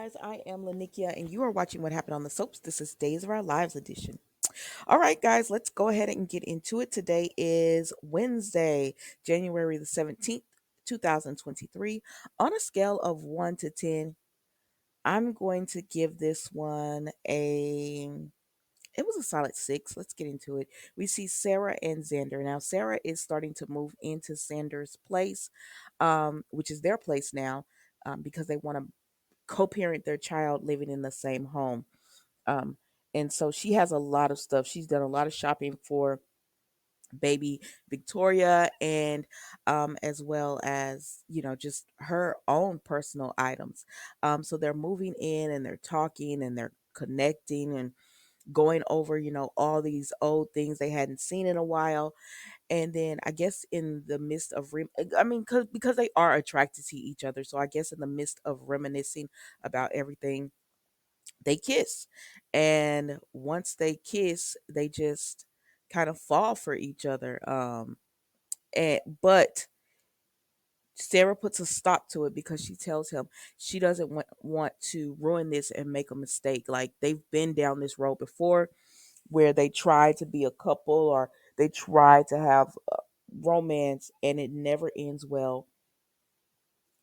guys. I am Lanikia, and you are watching What Happened on the Soaps. This is Days of Our Lives edition. All right, guys, let's go ahead and get into it. Today is Wednesday, January the 17th, 2023. On a scale of 1 to 10, I'm going to give this one a. It was a solid 6. Let's get into it. We see Sarah and Xander. Now, Sarah is starting to move into Xander's place, which is their place now, because they want to co-parent their child living in the same home. Um, and so she has a lot of stuff. She's done a lot of shopping for baby Victoria and as well as, just her own personal items. So they're moving in and they're talking and they're connecting and going over, all these old things they hadn't seen in a while. And then I guess in the midst of, I mean, because they are attracted to each other. So I guess in the midst of reminiscing about everything, they kiss. And once they kiss, they just kind of fall for each other. But Sarah puts a stop to it because she tells him she doesn't want to ruin this and make a mistake. Like they've been down this road before where they try to be a couple or they try to have romance and it never ends well.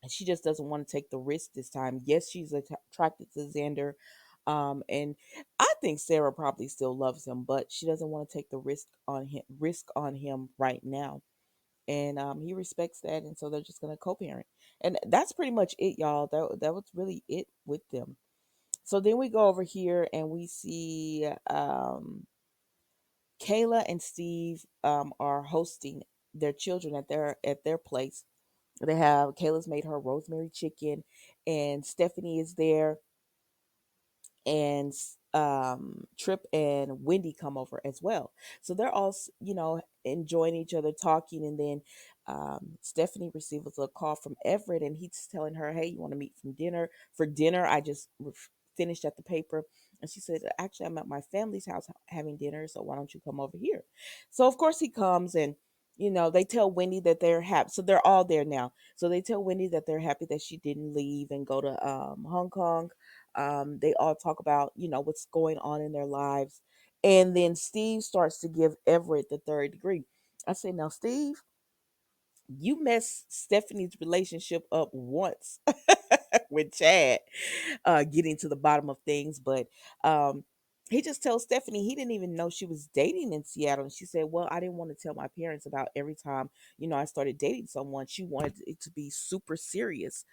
And she just doesn't want to take the risk this time. Yes, she's attracted to Xander. And I think Sarah probably still loves him, but she doesn't want to take the risk on him right now. And he respects that, and so they're just gonna co-parent. And that's pretty much it, y'all. That was really it with them. So then we go over here and we see Kayla and Steve are hosting their children at their place. They have Kayla's made her rosemary chicken, and Stephanie is there, and Trip and Wendy come over as well. So they're all, enjoying each other, talking, and then Stephanie receives a call from Everett, and he's telling her, "Hey, you want to meet for dinner? I just finished at the paper." And she said, "Actually, I'm at my family's house having dinner, so why don't you come over here?" So of course he comes, and they tell Wendy that they're happy. So they're all there now. So they tell Wendy that they're happy that she didn't leave and go to Hong Kong. They all talk about, what's going on in their lives. And then Steve starts to give Everett the third degree. I say, now, Steve, you messed Stephanie's relationship up once with Chad, getting to the bottom of things. But he just tells Stephanie he didn't even know she was dating in Seattle. And she said, "Well, I didn't want to tell my parents about every time, I started dating someone. She wanted it to be super serious."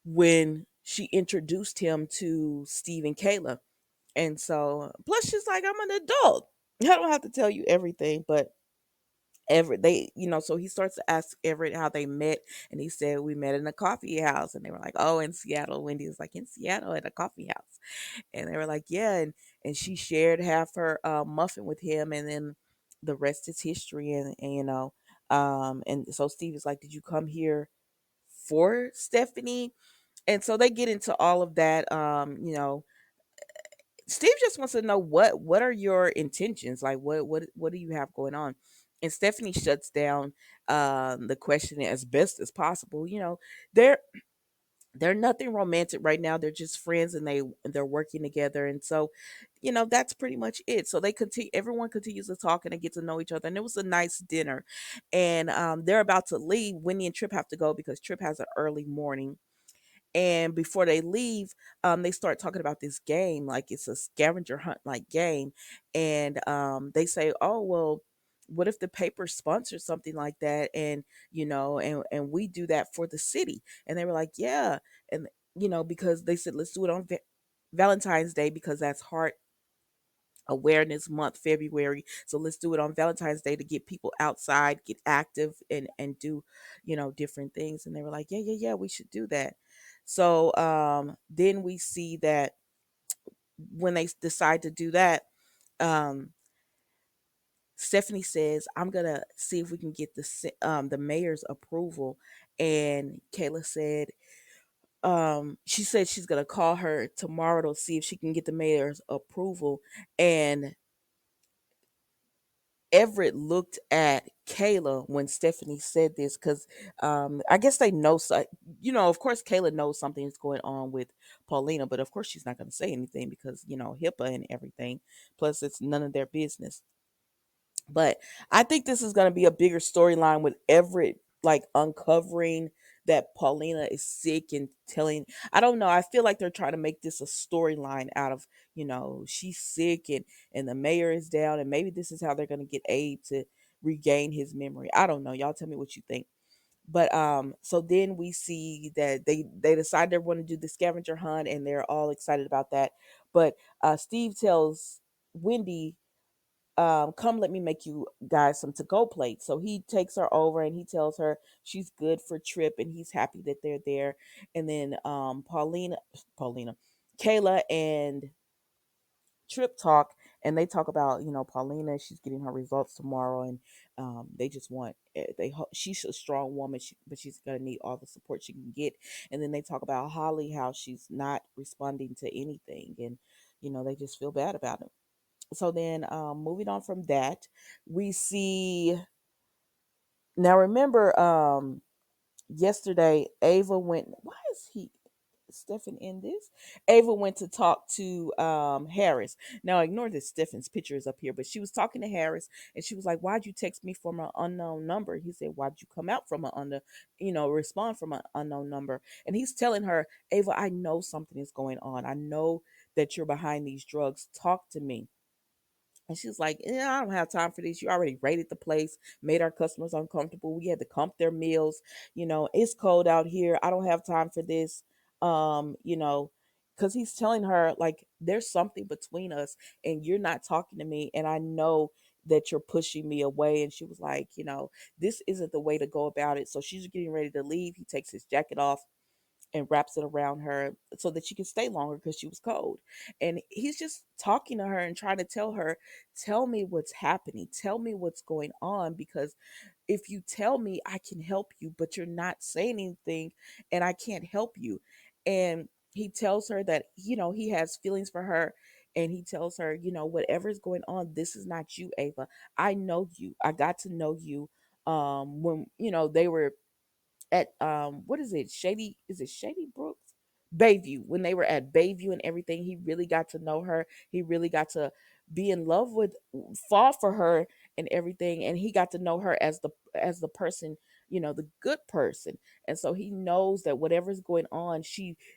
When she introduced him to Steve and Kayla. And so, plus she's like, "I'm an adult. I don't have to tell you everything." But Everett, so he starts to ask Everett how they met, and he said, "We met in a coffee house." And they were like, "Oh, in Seattle." Wendy was like, "In Seattle at a coffee house." And they were like, "Yeah." And she shared half her muffin with him, and then the rest is history. And so Steve is like, "Did you come here for Stephanie?" And so they get into all of that. Steve just wants to know what are your intentions, like what do you have going on. And Stephanie shuts down the question as best as possible. They're they're nothing romantic right now. They're just friends, and they're working together. And so that's pretty much it. So they continue everyone continues to talk and they get to know each other, and it was a nice dinner. And they're about to leave. Winnie and Trip have to go because Trip has an early morning. And before they leave, they start talking about this game, like it's a scavenger hunt like game. And they say, "Oh, well, what if the paper sponsors something like that, and and we do that for the city?" And they were like, "Yeah." And because they said, "Let's do it on Valentine's Day, because that's Heart Awareness Month, February. So let's do it on Valentine's Day to get people outside, get active, and do different things." And they were like, "Yeah, yeah, yeah, we should do that." So then we see that when they decide to do that, um, Stephanie says, "I'm gonna see if we can get the mayor's approval." And Kayla said, she said she's gonna call her tomorrow to see if she can get the mayor's approval. And Everett looked at Kayla when Stephanie said this because I guess they know, so, of course, Kayla knows something is going on with Paulina, but of course, she's not going to say anything because, HIPAA and everything. Plus, it's none of their business. But I think this is going to be a bigger storyline with Everett like uncovering that Paulina is sick and telling. I don't know. I feel like they're trying to make this a storyline out of, she's sick and the mayor is down, and maybe this is how they're going to get Abe to regain his memory. I don't know. Y'all tell me what you think. But so then we see that they decide they want to do the scavenger hunt, and they're all excited about that. But Steve tells Wendy, come, let me make you guys some to go plates. So he takes her over and he tells her she's good for trip, and he's happy that they're there. And then Paulina, Kayla and Trip talk, and they talk about, Paulina, she's getting her results tomorrow, and they just want she's a strong woman, but she's gonna need all the support she can get. And then they talk about Holly, how she's not responding to anything, and they just feel bad about it. So then, moving on from that, we see, now remember, yesterday Ava went, why is he Stefan in this? Ava went to talk to Harris. Now ignore this, Stefan's picture is up here, but she was talking to Harris, and she was like, why'd you text me from an unknown number? He said, why'd you come out from an respond from an unknown number? And he's telling her, Ava, I know something is going on. I know that you're behind these drugs. Talk to me. And she's like, yeah, I don't have time for this. You already raided the place, made our customers uncomfortable. We had to comp their meals. It's cold out here. I don't have time for this. Um, you know, because he's telling her, like, there's something between us and you're not talking to me. And I know that you're pushing me away. And she was like, this isn't the way to go about it. So she's getting ready to leave. He takes his jacket off and wraps it around her so that she can stay longer because she was cold. And he's just talking to her and trying to tell her, tell me what's happening, tell me what's going on, because if you tell me, I can help you, but you're not saying anything and I can't help you. And he tells her that, he has feelings for her. And he tells her, whatever's going on, this is not you, Ava. I know you. I got to know you when, they were at what is it? Shady Brooks? Bayview. When they were at Bayview and everything, he really got to know her. He really got to be in love with, fall for her and everything. And he got to know her as the person, the good person. And so he knows that whatever's going on,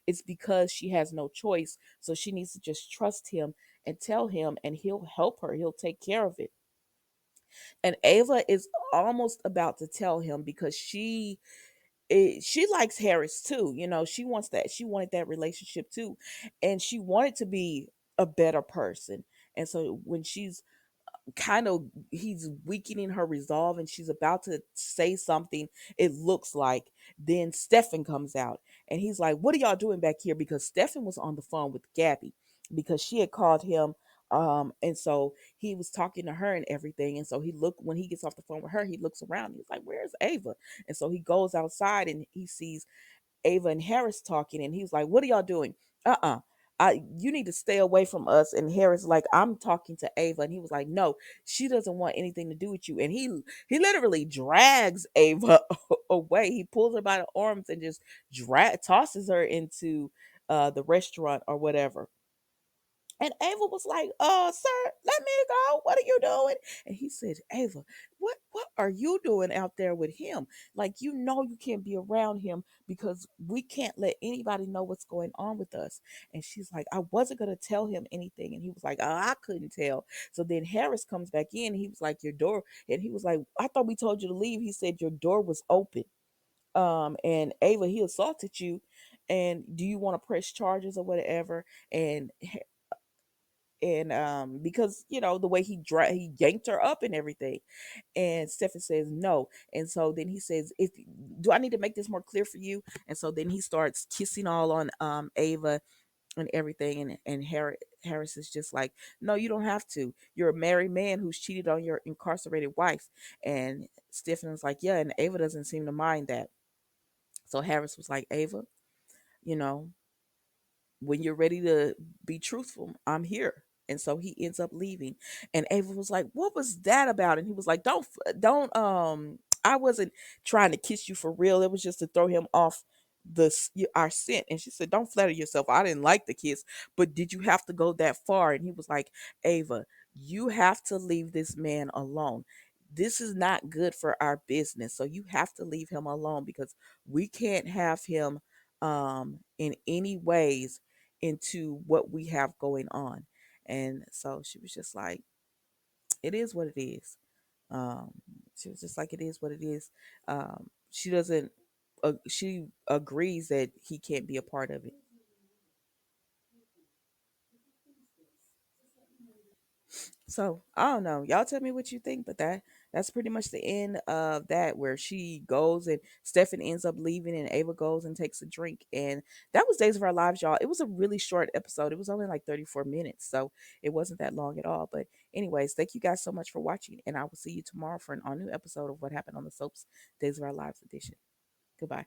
it's because she has no choice. So she needs to just trust him and tell him, and he'll help her. He'll take care of it. And Ava is almost about to tell him because she likes Harris too. She wants that. She wanted that relationship too. And she wanted to be a better person. And so when she's kind of he's weakening her resolve and she's about to say something, it looks like, then Stefan comes out and he's like, what are y'all doing back here? Because Stefan was on the phone with Gabby because she had called him, and so he was talking to her and everything. And so he looked, when he gets off the phone with her, he looks around, he's like, where's Ava? And so he goes outside and he sees Ava and Harris talking, and he was like, what are y'all doing? uh-uh you need to stay away from us. And Harris like, I'm talking to Ava. And he was like, no, she doesn't want anything to do with you. And he literally drags Ava away. He pulls her by the arms and just tosses her into the restaurant or whatever. And Ava was like, sir, let me go. What are you doing? And he said, Ava, what are you doing out there with him? Like, you can't be around him because we can't let anybody know what's going on with us. And she's like, I wasn't gonna tell him anything. And he was like, oh, I couldn't tell. So then Harris comes back in. He was like, your door. And he was like, I thought we told you to leave. He said your door was open. And Ava, he assaulted you. And do you want to press charges or whatever? And because the way he yanked her up and everything. And Stefan says no. And so then he says, if do I need to make this more clear for you? And so then he starts kissing all on Ava and everything. And Harris is just like, no, you don't have to. You're a married man who's cheated on your incarcerated wife. And Stefan was like, yeah, and Ava doesn't seem to mind that. So Harris was like, Ava, you know when you're ready to be truthful, I'm here. And so he ends up leaving. And Ava was like, "What was that about?" And he was like, don't I wasn't trying to kiss you for real. It was just to throw him off our scent." And she said, "Don't flatter yourself. I didn't like the kiss, but did you have to go that far?" And he was like, "Ava, you have to leave this man alone. This is not good for our business. So you have to leave him alone because we can't have him in any ways into what we have going on." And so she was just like, "It is what it is." Um, she was just like, "It is what it is." She doesn't. She agrees that he can't be a part of it. So I don't know. Y'all tell me what you think, but that's pretty much the end of that, where she goes and Stefan ends up leaving and Ava goes and takes a drink. And that was Days of Our Lives, y'all. It was a really short episode. It was only like 34 minutes, so it wasn't that long at all. But anyways, thank you guys so much for watching, and I will see you tomorrow for an all new episode of What Happened on the Soaps Days of Our Lives edition. Goodbye.